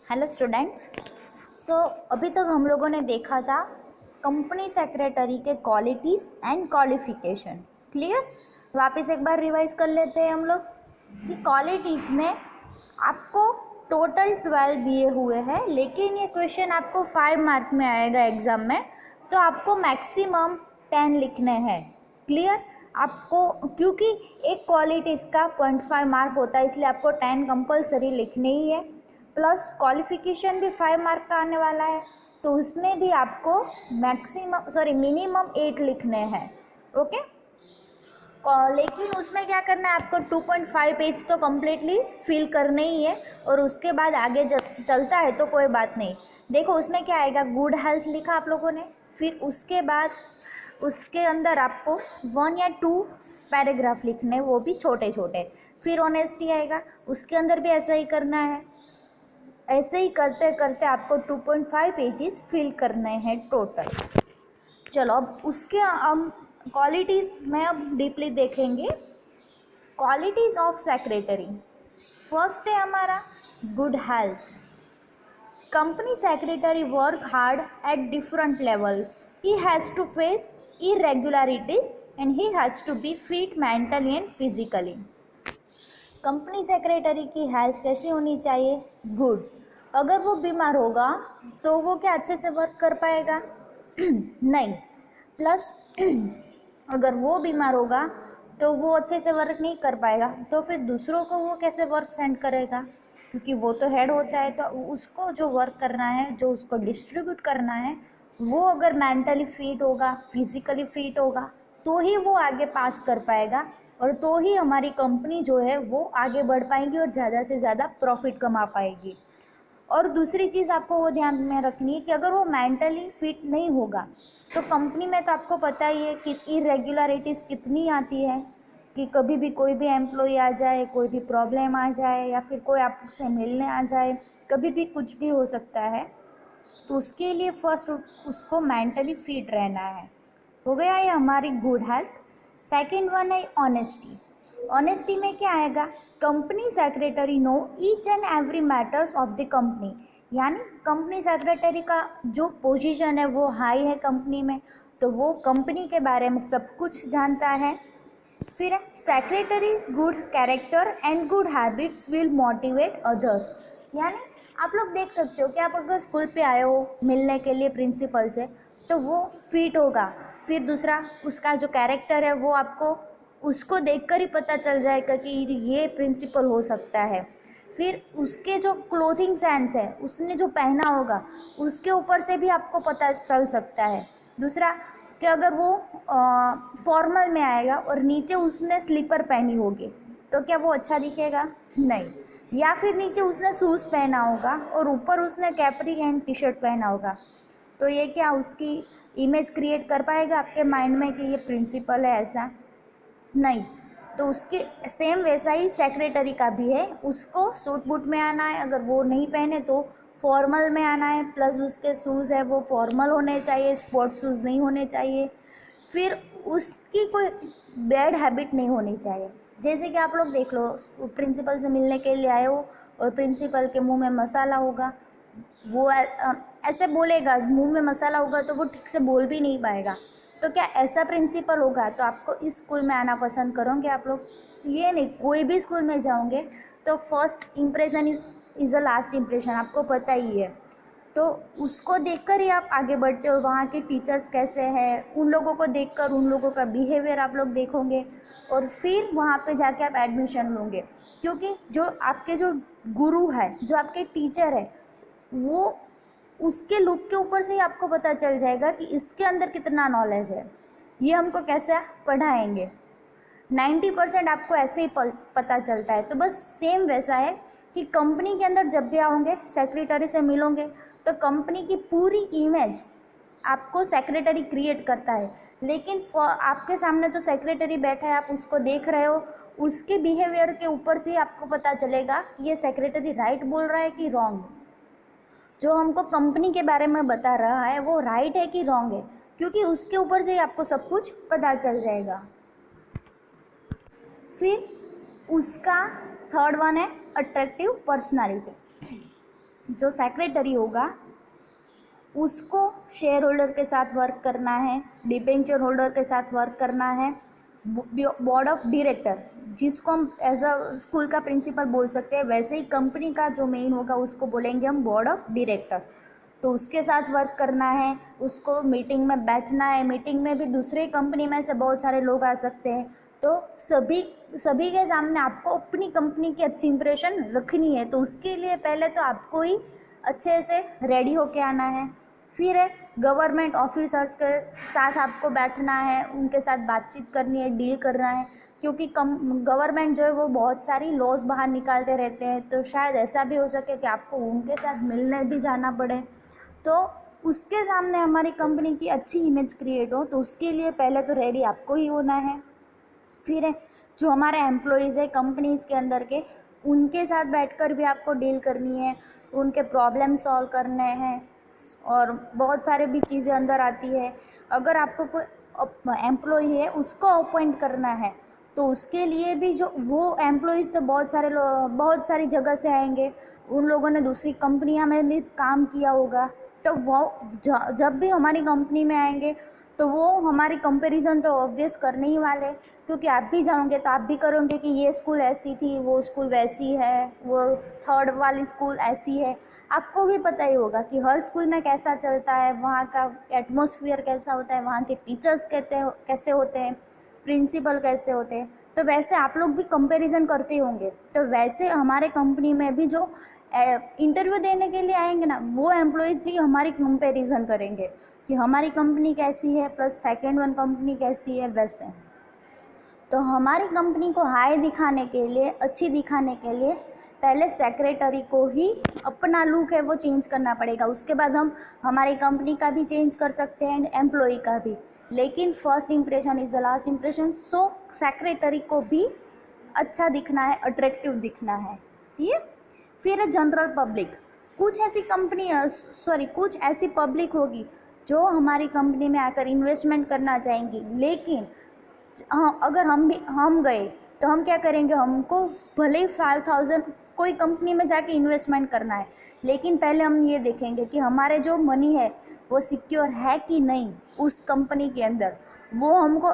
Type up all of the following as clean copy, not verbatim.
Hello students. अभी तक हम लोगों ने देखा था कंपनी सेक्रेटरी के क्वालिटीज़ एंड क्वालिफिकेशन। क्लियर? वापस एक बार रिवाइज कर लेते हैं हम लोग कि क्वालिटीज़ में आपको टोटल 12 दिए हुए हैं, लेकिन ये क्वेश्चन आपको 5 मार्क में आएगा एग्ज़ाम में, तो आपको मैक्सिमम 10 लिखने हैं। क्लियर? आपको क्योंकि एक क्वालिटीज़ का 0.5 मार्क होता है, इसलिए आपको 10 कंपलसरी लिखने ही है। प्लस क्वालिफिकेशन भी 5 मार्क का आने वाला है, तो उसमें भी आपको मिनिमम 8 लिखने हैं। ओके, लेकिन उसमें क्या करना है, आपको 2.5 पेज तो कम्प्लीटली फिल करने ही है, और उसके बाद आगे चलता है तो कोई बात नहीं। देखो उसमें क्या आएगा, गुड हेल्थ लिखा आप लोगों ने, फिर उसके बाद उसके अंदर आपको 1 या 2 पैराग्राफ लिखने, वो भी छोटे छोटे। फिर ऑनेस्टी आएगा, उसके अंदर भी ऐसा ही करना है। ऐसे ही करते करते आपको 2.5 पेजेस फिल करने हैं टोटल। चलो अब उसके हम क्वालिटीज़ में अब डीपली देखेंगे। क्वालिटीज़ ऑफ सेक्रेटरी, फर्स्ट है हमारा good health. Company secretary work hard at different levels, he has to face irregularities and he has to be fit mentally and physically. Company secretary की health कैसी होनी चाहिए? Good. अगर वो बीमार होगा तो वो क्या अच्छे से वर्क कर पाएगा? नहीं। प्लस अगर वो बीमार होगा तो वो अच्छे से वर्क नहीं कर पाएगा, तो फिर दूसरों को वो कैसे वर्क सेंड करेगा? क्योंकि वो तो हेड होता है, तो उसको जो वर्क करना है, जो उसको डिस्ट्रीब्यूट करना है, वो अगर मेंटली फिट होगा, फिजिकली फिट होगा, तो ही वो आगे पास कर पाएगा, और तो ही हमारी कंपनी जो है वो आगे बढ़ पाएगी और ज़्यादा से ज़्यादा प्रॉफिट कमा पाएगी। और दूसरी चीज़ आपको वो ध्यान में रखनी है कि अगर वो मेंटली फिट नहीं होगा तो कंपनी में तो आपको पता ही है कि इरेगुलरिटीज़ कितनी आती है, कि कभी भी कोई भी एम्प्लॉय आ जाए, कोई भी प्रॉब्लम आ जाए, या फिर कोई आपसे मिलने आ जाए, कभी भी कुछ भी हो सकता है। तो उसके लिए फर्स्ट उसको मेंटली फिट रहना है। हो गया ये हमारी गुड हेल्थ। सेकेंड वन है ऑनेस्टी। ऑनेस्टी में क्या आएगा? Company secretary know each and every matters of the company, यानी कंपनी सेक्रेटरी का जो पोजीशन है वो हाई है कंपनी में, तो वो कंपनी के बारे में सब कुछ जानता है। फिर है secretaries good character and good habits will motivate others, यानी आप लोग देख सकते हो कि आप अगर स्कूल पे आए हो मिलने के लिए प्रिंसिपल से, तो वो फिट होगा। फिर दूसरा, उसका जो कैरेक्टर है वो आपको उसको देखकर ही पता चल जाएगा कि ये प्रिंसिपल हो सकता है। फिर उसके जो क्लोथिंग सेंस है, उसने जो पहना होगा उसके ऊपर से भी आपको पता चल सकता है। दूसरा कि अगर वो फॉर्मल में आएगा और नीचे उसने स्लीपर पहनी होगी तो क्या वो अच्छा दिखेगा? नहीं। या फिर नीचे उसने शूज़ पहना होगा और ऊपर उसने कैपरी एंड टी शर्ट पहना होगा, तो ये क्या उसकी इमेज क्रिएट कर पाएगा आपके माइंड में कि ये प्रिंसिपल है? ऐसा नहीं। तो उसके सेम वैसा ही सेक्रेटरी का भी है, उसको सूट बूट में आना है, अगर वो नहीं पहने तो फॉर्मल में आना है, प्लस उसके शूज़ है वो फॉर्मल होने चाहिए, स्पोर्ट्स शूज़ नहीं होने चाहिए। फिर उसकी कोई बैड हैबिट नहीं होनी चाहिए। जैसे कि आप लोग देख लो, प्रिंसिपल से मिलने के लिए आए हो और प्रिंसिपल के मुंह में मसाला होगा, वो ऐसे बोलेगा, मुंह में मसाला होगा तो वो ठीक से बोल भी नहीं पाएगा, तो क्या ऐसा प्रिंसिपल होगा तो आपको इस स्कूल में आना पसंद करोगे आप लोग? ये नहीं, कोई भी स्कूल में जाओगे तो first impression is the last impression, आपको पता ही है। तो उसको देखकर ही आप आगे बढ़ते हो, वहाँ के टीचर्स कैसे हैं, उन लोगों को देखकर उन लोगों का बिहेवियर आप लोग देखोगे, और फिर वहाँ पे जाके आप एडमिशन लोगे। क्योंकि जो आपके जो गुरु है, जो आपके टीचर है, वो उसके लुक के ऊपर से ही आपको पता चल जाएगा कि इसके अंदर कितना नॉलेज है, ये हमको कैसे पढ़ाएंगे। 90% आपको ऐसे ही पता चलता है। तो बस सेम वैसा है कि कंपनी के अंदर जब भी आओगे, सेक्रेटरी से मिलोगे, तो कंपनी की पूरी इमेज आपको सेक्रेटरी क्रिएट करता है, लेकिन आपके सामने तो सेक्रेटरी बैठा है, आप उसको देख रहे हो, उसके बिहेवियर के ऊपर से ही आपको पता चलेगा कि ये सेक्रेटरी राइट बोल रहा है कि रॉन्ग। जो हमको कंपनी के बारे में बता रहा है वो राइट है कि रॉन्ग है, क्योंकि उसके ऊपर से ही आपको सब कुछ पता चल जाएगा। फिर उसका थर्ड वन है अट्रैक्टिव पर्सनालिटी। जो सेक्रेटरी होगा उसको शेयर होल्डर के साथ वर्क करना है, डिबेंचर होल्डर के साथ वर्क करना है, बोर्ड ऑफ डायरेक्टर जिसको हम एज अ स्कूल का प्रिंसिपल बोल सकते हैं, वैसे ही कंपनी का जो मेन होगा उसको बोलेंगे हम बोर्ड ऑफ डायरेक्टर। तो उसके साथ वर्क करना है, उसको मीटिंग में बैठना है। मीटिंग में भी दूसरे कंपनी में से बहुत सारे लोग आ सकते हैं, तो सभी सभी के सामने आपको अपनी कंपनी की अच्छी इंप्रेशन रखनी है। तो उसके लिए पहले तो आपको ही अच्छे से रेडी होके आना है। फिर है गवर्नमेंट ऑफिसर्स के साथ आपको बैठना है, उनके साथ बातचीत करनी है, डील करना है, क्योंकि गवर्नमेंट जो है वो बहुत सारी लॉज बाहर निकालते रहते हैं। तो शायद ऐसा भी हो सके कि आपको उनके साथ मिलने भी जाना पड़े, तो उसके सामने हमारी कंपनी की अच्छी इमेज क्रिएट हो। तो उसके लिए पहले तो रेडी आपको ही होना है। फिर है जो हमारे एम्प्लॉयज़ है कंपनीज़ के अंदर के, उनके साथ बैठकर भी आपको डील करनी है, उनके प्रॉब्लम सॉल्व करने हैं, और बहुत सारे भी चीज़ें अंदर आती है। अगर आपको कोई एम्प्लॉय है उसको अपॉइंट करना है, तो उसके लिए भी जो वो एम्प्लॉयज़ तो बहुत सारी जगह से आएंगे, उन लोगों ने दूसरी कंपनियां में भी काम किया होगा। तो वो जब भी हमारी कंपनी में आएंगे तो वो हमारी कंपैरिजन तो ऑब्वियस करने ही वाले, क्योंकि आप भी जाओगे तो आप भी करोगे कि ये स्कूल ऐसी थी, वो स्कूल वैसी है, वो थर्ड वाली स्कूल ऐसी है। आपको भी पता ही होगा कि हर स्कूल में कैसा चलता है, वहाँ का एटमॉस्फेयर कैसा होता है, वहाँ के टीचर्स कैसे होते हैं, प्रिंसिपल कैसे होते हैं। तो वैसे आप लोग भी कंपैरिजन करते होंगे। तो वैसे हमारे कंपनी में भी जो इंटरव्यू देने के लिए आएंगे ना, वो एम्प्लॉयज़ भी हमारी कंपैरिजन करेंगे कि हमारी कंपनी कैसी है प्लस सेकेंड वन कंपनी कैसी है। वैसे तो हमारी कंपनी को हाई दिखाने के लिए, अच्छी दिखाने के लिए पहले सेक्रेटरी को ही अपना लुक है वो चेंज करना पड़ेगा। उसके बाद हम हमारी कंपनी का भी चेंज कर सकते हैं, एम्प्लॉय का भी, लेकिन first impression is the last impression. So secretary को भी अच्छा दिखना है, अट्रैक्टिव दिखना है। ये फिर है जनरल पब्लिक। कुछ ऐसी पब्लिक होगी जो हमारी कंपनी में आकर इन्वेस्टमेंट करना चाहेंगी, लेकिन हाँ, अगर हम गए तो हम क्या करेंगे, हमको भले ही 5,000 कोई कंपनी में जाके इन्वेस्टमेंट करना है, लेकिन पहले हम ये देखेंगे कि हमारे जो मनी है वो सिक्योर है कि नहीं उस कंपनी के अंदर। वो हमको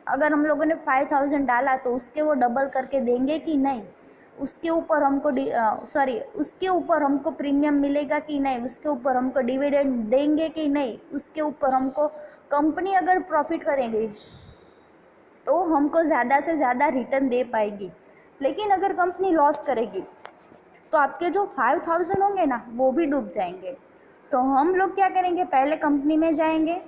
अगर हम लोगों ने 5,000 डाला तो उसके वो डबल करके देंगे कि नहीं, उसके ऊपर हमको प्रीमियम मिलेगा कि नहीं, उसके ऊपर हमको डिविडेंड देंगे कि नहीं, उसके ऊपर हमको कंपनी अगर प्रॉफिट करेगी तो हमको ज़्यादा से ज़्यादा रिटर्न दे पाएगी। लेकिन अगर कंपनी लॉस करेगी तो आपके जो 5,000 होंगे ना वो भी डूब जाएंगे। तो हम लोग क्या करेंगे, पहले कंपनी में जाएंगे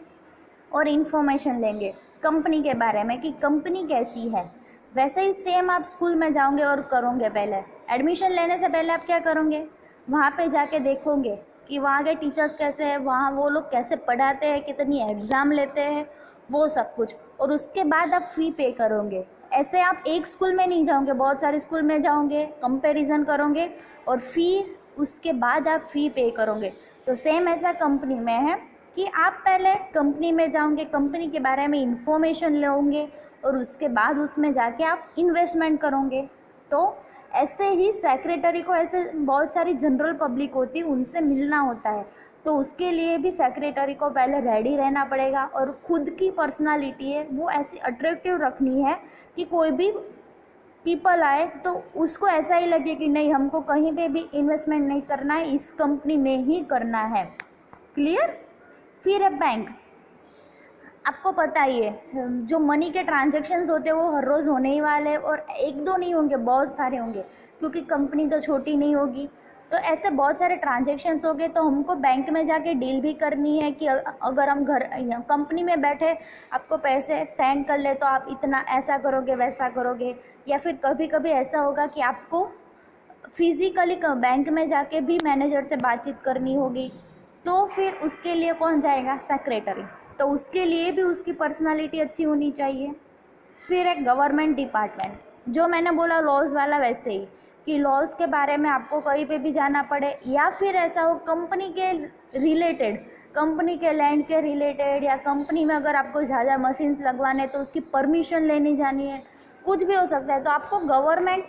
और इन्फॉर्मेशन लेंगे कंपनी के बारे में कि कंपनी कैसी है। वैसे ही सेम आप स्कूल में जाओगे और करोगे। पहले एडमिशन लेने से पहले आप क्या करोगे, वहाँ पे जाके देखोगे कि वहाँ के टीचर्स कैसे हैं, वहाँ वो लोग कैसे पढ़ाते हैं, कितनी एग्ज़ाम लेते हैं, वो सब कुछ। और उसके बाद आप फ़ी पे करोगे। ऐसे आप एक स्कूल में नहीं जाओगे, बहुत सारे स्कूल में जाओगे, कंपैरिजन करोगे और फिर उसके बाद आप फ़ी पे करोगे। तो सेम ऐसा कंपनी में है कि आप पहले कंपनी में जाओगे, कंपनी के बारे में इंफॉर्मेशन लोगे और उसके बाद उसमें जाके आप इन्वेस्टमेंट करोगे। तो ऐसे ही सेक्रेटरी को, ऐसे बहुत सारी जनरल पब्लिक होती है, उनसे मिलना होता है। तो उसके लिए भी सेक्रेटरी को पहले रेडी रहना पड़ेगा और ख़ुद की पर्सनालिटी है वो ऐसी अट्रैक्टिव रखनी है कि कोई भी पीपल आए तो उसको ऐसा ही लगे कि नहीं, हमको कहीं पे भी इन्वेस्टमेंट नहीं करना है, इस कंपनी में ही करना है। क्लियर। फिर है बैंक। आपको पता ही है जो मनी के ट्रांजैक्शंस होते हैं वो हर रोज़ होने ही वाले हैं, और एक दो नहीं होंगे, बहुत सारे होंगे, क्योंकि कंपनी तो छोटी नहीं होगी। तो ऐसे बहुत सारे ट्रांजैक्शंस हो गए, तो हमको बैंक में जाके डील भी करनी है कि अगर हम कंपनी में बैठे आपको पैसे सेंड कर ले तो आप इतना ऐसा करोगे वैसा करोगे, या फिर कभी कभी ऐसा होगा कि आपको फिज़िकली बैंक में जाके भी मैनेजर से बातचीत करनी होगी। तो फिर उसके लिए कौन जाएगा, सेक्रेटरी। तो उसके लिए भी उसकी पर्सनालिटी अच्छी होनी चाहिए। फिर एक गवर्नमेंट डिपार्टमेंट, जो मैंने बोला लॉज वाला, वैसे ही कि लॉज के बारे में आपको कहीं पे भी जाना पड़े, या फिर ऐसा हो कंपनी के रिलेटेड, कंपनी के लैंड के रिलेटेड, या कंपनी में अगर आपको ज़्यादा मशीन्स लगवाने तो उसकी परमिशन लेनी जानी है, कुछ भी हो सकता है। तो आपको गवर्नमेंट